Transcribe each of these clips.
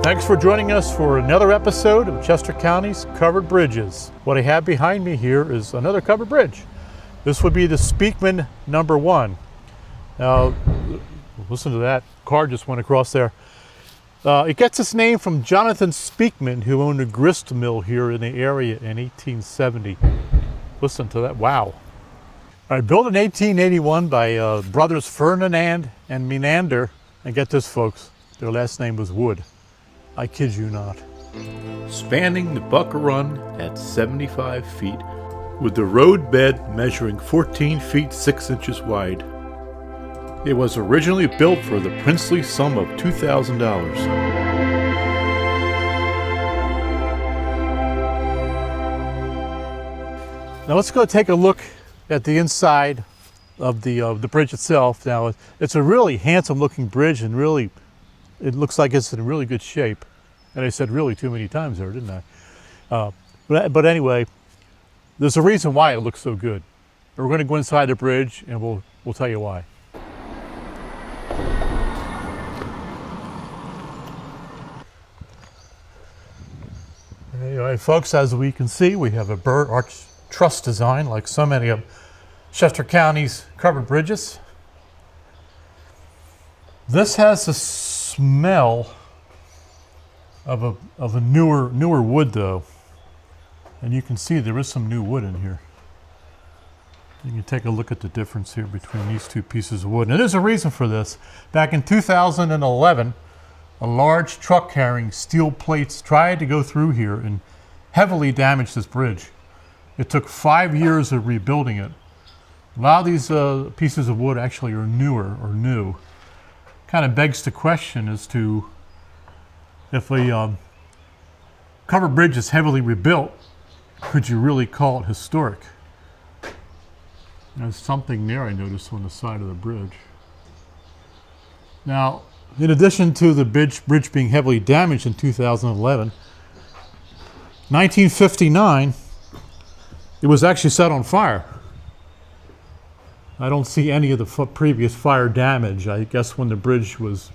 Thanks for joining us for another episode of Chester County's Covered Bridges. What I have behind me here is another covered bridge. This would be the Speakman number 1. Now, listen to that. Car just went across there. It gets its name from Jonathan Speakman, who owned a grist mill here in the area in 1870. Listen to that. Wow. All right, built in 1881 by brothers Ferdinand and Menander. And get this, folks, their last name was Wood. I kid you not. Spanning the Buck Run at 75 feet, with the road bed measuring 14 feet 6 inches wide. It was originally built for the princely sum of $2,000. Now let's go take a look at the inside of the bridge itself. Now it's a really handsome looking bridge, and really it looks like it's in really good shape. And I said really too many times there, didn't I? But anyway, there's a reason why it looks so good. We're going to go inside the bridge and we'll tell you why. Anyway, folks, as we can see, we have a bird arch truss design like so many of Chester County's covered bridges. This has a smell of a newer wood though, and you can see there is some new wood in here. You can take a look at the difference here between these two pieces of wood, and there's a reason for this. Back in 2011, a large truck carrying steel plates tried to go through here and heavily damaged this bridge. It took 5 years of rebuilding it. A lot of these pieces of wood actually are newer or new. Kind of begs the question as to if a covered bridge is heavily rebuilt, could you really call it historic? There's something there I noticed on the side of the bridge. Now, in addition to the bridge being heavily damaged in 2011, 1959, it was actually set on fire. I don't see any of the previous fire damage. I guess when the bridge was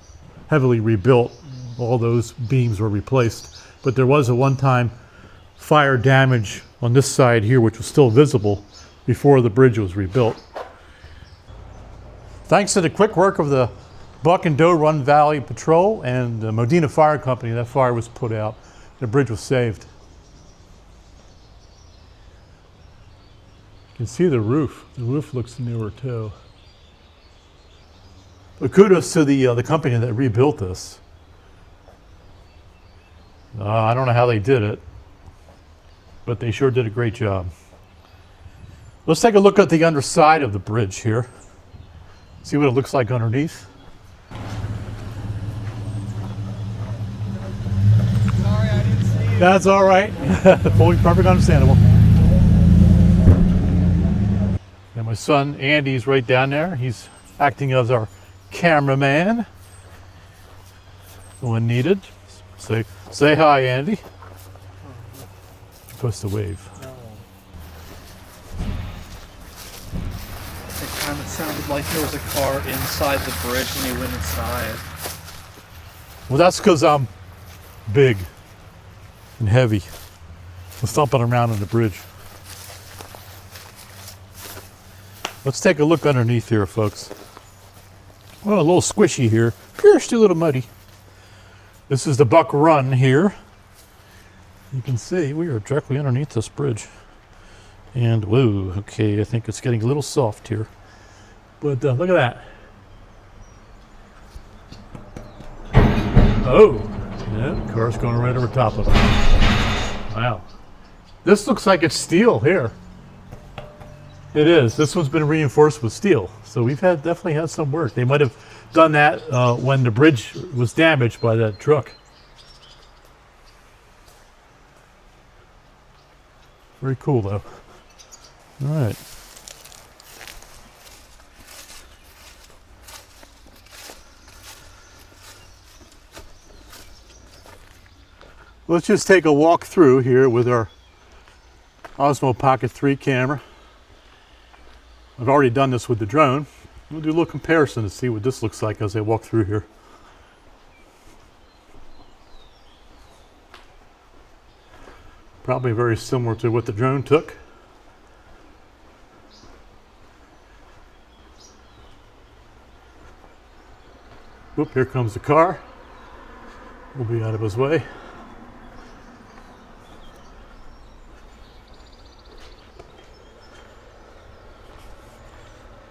heavily rebuilt, all those beams were replaced. But there was a one-time fire damage on this side here, which was still visible before the bridge was rebuilt. Thanks to the quick work of the Buck and Doe Run Valley Patrol and the Modena Fire Company, that fire was put out. The bridge was saved. You can see the roof. The roof looks newer too. But kudos to the company that rebuilt this. I don't know how they did it, but they sure did a great job. Let's take a look at the underside of the bridge here. See what it looks like underneath. Sorry, I didn't see you. That's all right. Fully perfectly understandable. And my son Andy's right down there. He's acting as our cameraman when needed. Say hi, Andy. You're supposed to wave. No. It kind of sounded like there was a car inside the bridge when you went inside. Well, that's because I'm big and heavy. I'm stomping around on the bridge. Let's take a look underneath here, folks. Well, a little squishy here. Here, still a little muddy. This is the Buck Run here. You can see we are directly underneath this bridge. And whoa, okay, I think it's getting a little soft here. But look at that. Oh, yeah, the car's going right over top of it. Wow. This looks like it's steel here. It is. This one's been reinforced with steel. So we've definitely had some work. They might have done that when the bridge was damaged by that truck. Very cool though. All right. Let's just take a walk through here with our Osmo Pocket 3 camera. I've already done this with the drone. We'll do a little comparison to see what this looks like as I walk through here. Probably very similar to what the drone took. Whoop, here comes the car. We'll be out of his way.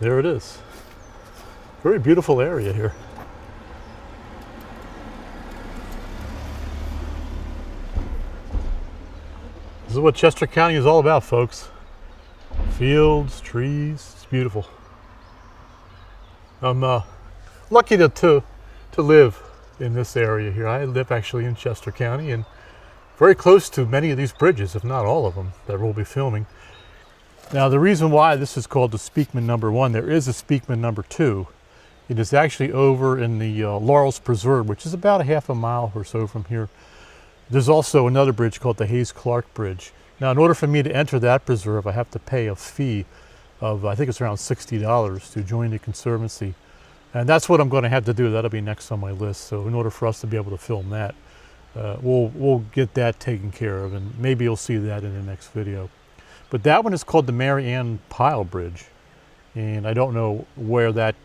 There it is. Very beautiful area here. This is what Chester County is all about, folks. Fields, trees, it's beautiful. I'm lucky to live in this area here. I live actually in Chester County and very close to many of these bridges, if not all of them, that we'll be filming. Now, the reason why this is called the Speakman number 1, there is a Speakman number 2. It is actually over in the Laurels Preserve, which is about a half a mile or so from here. There's also another bridge called the Hayes-Clark Bridge. Now, in order for me to enter that preserve, I have to pay a fee of, I think it's around $60 to join the Conservancy. And that's what I'm going to have to do. That'll be next on my list. So in order for us to be able to film that, we'll get that taken care of, and maybe you'll see that in the next video. But that one is called the Mary Ann Pyle Bridge, and I don't know where that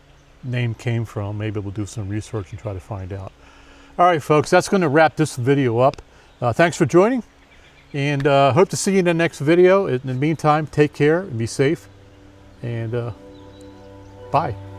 name came from. Maybe we'll do some research and try to find out. All right, folks, that's going to wrap this video up. Thanks for joining, and hope to see you in the next video. In the meantime, take care and be safe, and bye.